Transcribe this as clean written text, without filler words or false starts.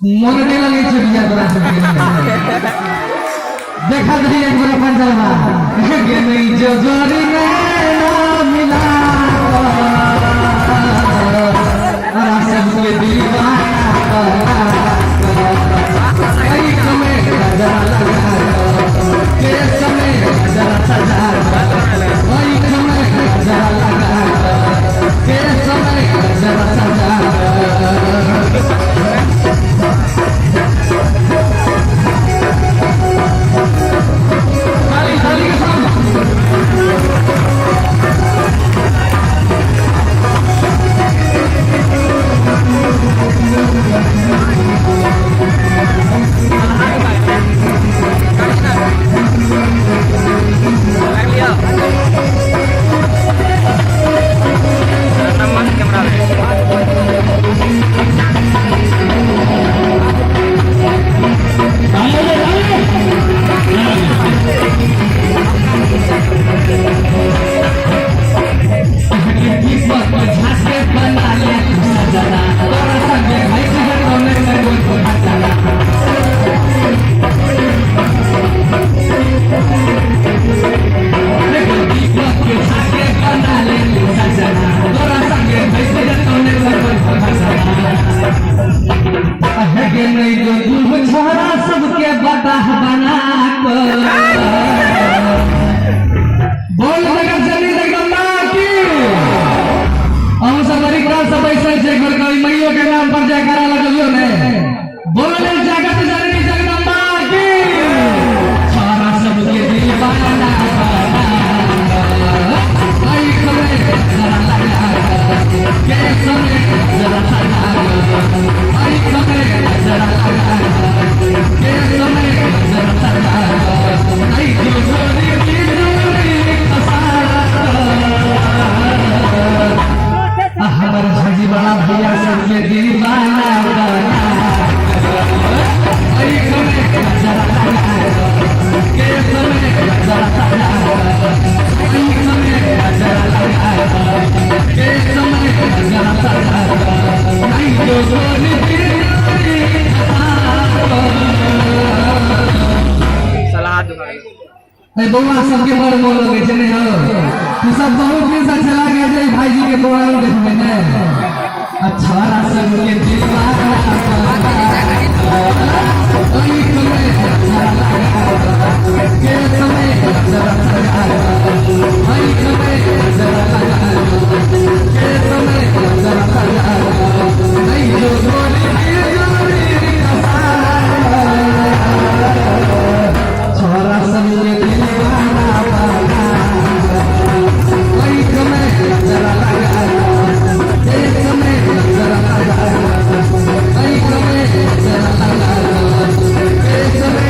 मोरने लगे छुटिया बड़ा देखा नहीं एक बड़ा पंजाबा के नहीं जो जोरी में मिला रास्ते में दीवाना कई समय जरा लगा के समय जरा सजा कई समय जरा लगा के समय जरा सजा सबके बता बना बोल सब ऐसे मैयो के नाम पर जयकारा लगलियो ने बोले जगत जननी जगदम्बा की सारा सबके दीवाना आई समय जरा लगा के समय जरा लगा आई समय जरा लगा के समय जरा लगा आई जो जोड़ी हमार भाजी बड़ा भैया सबके दीवाना आई समय जरा लगा के समय जरा लगा आई समय जरा लगा के समय जरा लगा आई जो जोड़ी सलाह दूंगा बउआ सबके बड़ मोल लगे छे नहीं हो तू सब बहुत दिन से चला गया जे भाई जी के प्रोग्राम देखबे ने अच्छा रास्ता के दीवाना ओई समय के समय जरा लगा ओई समय जरा लगा के समय जरा लगा नहीं जो जोड़ी छोरा सब के समय